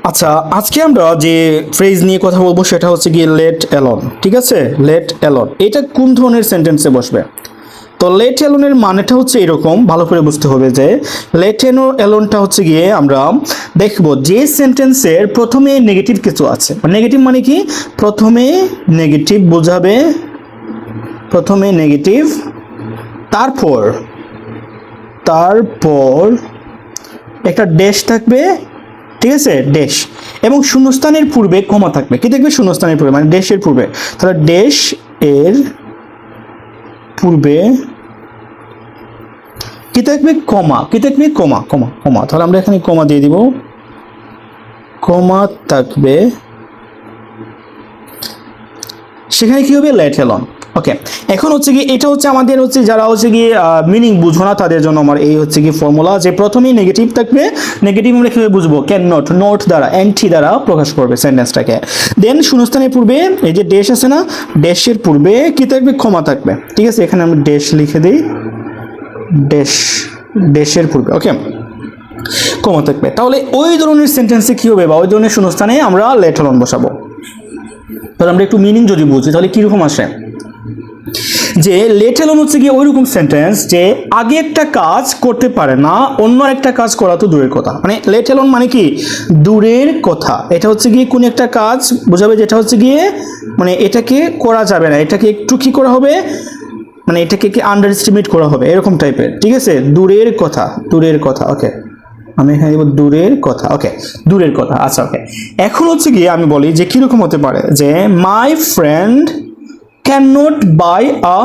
আচ্ছা, আজকে আমরা যে ফ্রেজ নিয়ে কথা বলবো সেটা হচ্ছে গিয়ে লেট অ্যালোন। ঠিক আছে, লেট অ্যালোন এটা কোন ধরনের সেন্টেন্সে বসবে? তো লেট অ্যালোনের মানেটা হচ্ছে এরকম, ভালো করে বুঝতে হবে যে লেট অ্যালোনটা হচ্ছে গিয়ে আমরা দেখবো যে সেন্টেন্সের প্রথমে নেগেটিভ কিছু আছে। নেগেটিভ মানে কি? প্রথমে নেগেটিভ বোঝাবে, প্রথমে নেগেটিভ, তারপর তারপর একটা ড্যাশ থাকবে। ঠিক আছে, ড্যাশ, এবং শূন্যস্থানের পূর্বে কমা থাকবে। কি থাকবে? শূন্যস্থানের পূর্বে, মানে ড্যাশের পূর্বে। তাহলে ড্যাশ এর পূর্বে কি থাকবে? কমা। কি থাকবে? কমা, কমা, কমা। তাহলে আমরা এখানে কমা দিয়ে দিব, কমা থাকবে, সেখানে কি হবে? Let alone. ওকে, এখন হচ্ছে কি, এটা হচ্ছে আমাদের হচ্ছে যারা হচ্ছে কি মিনিং বুঝো না তাদের জন্য আমার এই হচ্ছে কি ফর্মুলা, যে প্রথমেই নেগেটিভ থাকবে। নেগেটিভ আমরা কিভাবে বুঝবো? ক্যান নট, নট দ্বারা, এনটি দ্বারা প্রকাশ করবে সেন্টেন্সটাকে। দেন শূন্যস্থানের পূর্বে এই যে ড্যাশ আছে না, ড্যাশের পূর্বে কি থাকবে? কমা থাকবে। ঠিক আছে, এখানে আমরা ড্যাশ লিখে দিই, ড্যাশ, ড্যাশের পূর্বে ওকে কমা থাকবে। তাহলে ওই ধরনের সেন্টেন্সে কি হবে, বা ওই ধরনের শূন্যস্থানে আমরা লেট অ্যালোন বসাবো। তাহলে আমরা একটু মিনিং যদি বুঝি তাহলে কিরকম আসে, যে লেট অ্যালোন হচ্ছে গিয়ে ওইরকম সেন্টেন্স যে আগে একটা কাজ করতে পারে না, অন্য একটা কাজ করা তো দূরের কথা। মানে লেট অ্যালোন মানে কি? দূরের কথা। এটা হচ্ছে গিয়ে কোন একটা কাজ বোঝাবে যেটা হচ্ছে গিয়ে মানে এটাকে করা যাবে না, এটাকে একটু কি করা হবে, মানে এটাকে কি আন্ডার এস্টিমেট করা হবে, এরকম টাইপের। ঠিক আছে, দূরের কথা, দূরের কথা। ওকে, আমি এখানে দিব দূরের কথা। ওকে, দূরের কথা। আচ্ছা, ওকে, এখন হচ্ছে গিয়ে আমি বলি যে কিরকম হতে পারে, যে my friend can not buy a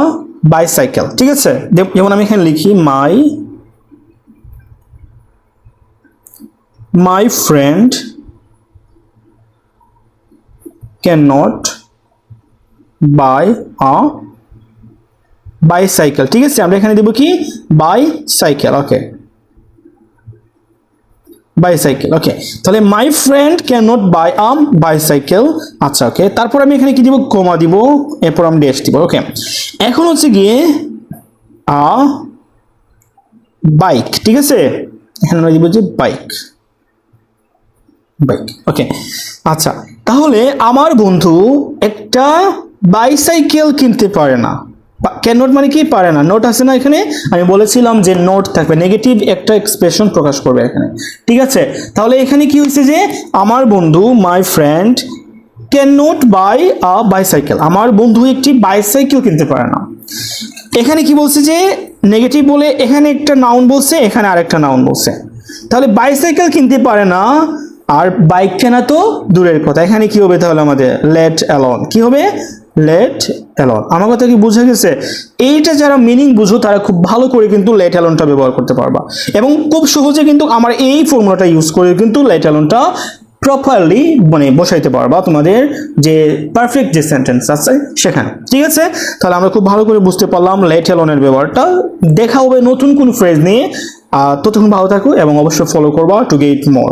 bicycle. ঠিক আছে, যেমন আমি এখানে লিখি my friend can not buy a bicycle. ঠিক আছে, আমরা এখানে দেবো কি? বাইসাইকেল। ওকে, বাইসাইকেল। ওকে, তাহলে my friend can not buy a bicycle. আচ্ছা, ওকে, তারপর আমি এখানে কি দিব? কমা দিব, এরপর আমি ড্যাশ দিব। ওকে, এখন হচ্ছে গিয়ে আ বাইক। ঠিক আছে, এখানে আমরা দিব যে বাইক, বাইক। ওকে, আচ্ছা, তাহলে আমার বন্ধু একটা বাইসাইকেল কিনতে পারে না। ক্যান নট মানে কি? পারে না। নোট আছে না এখানে, আমি বলেছিলাম যে নোট থাকবে, নেগেটিভ একটা এক্সপ্রেশন প্রকাশ করবে এখানে। ঠিক আছে, তাহলে এখানে কি হয়েছে, যে আমার বন্ধু my friend can not buy a bicycle, আমার বন্ধু একটি বাইসাইকেল কিনতে পারে না। এখানে কি বলছে, যে নেগেটিভ বলে এখানে একটা নাউন বলছে, এখানে আরেকটা নাউন বলছে। তাহলে বাইসাইকেল কিনতে পারে না, আর বাইক কেনা তো দূরের কথা। এখানে কি হবে তাহলে? আমাদের লেট অ্যালোন। কি হবে? Let alone. আমার কথা কি বুঝে গেছে? এইটা যারা মিনিং বুঝো তারা খুব ভালো করে কিন্তু লেট অ্যালোনটা ব্যবহার করতে পারবা, এবং খুব সহজে কিন্তু আমার এই ফর্মুলাটা ইউজ করে কিন্তু লেট অ্যালোনটা প্রপারলি মানে বসাইতে পারবা তোমাদের যে পারফেক্ট যে সেন্টেন্স আছে সেখানে। ঠিক আছে, তাহলে আমরা খুব ভালো করে বুঝতে পারলাম লেট অ্যালোনের ব্যবহারটা। দেখা হবে নতুন কোন ফ্রেজ নিয়ে। ততক্ষণ ভালো থাকো এবং অবশ্যই ফলো করবা টু গেট মোর।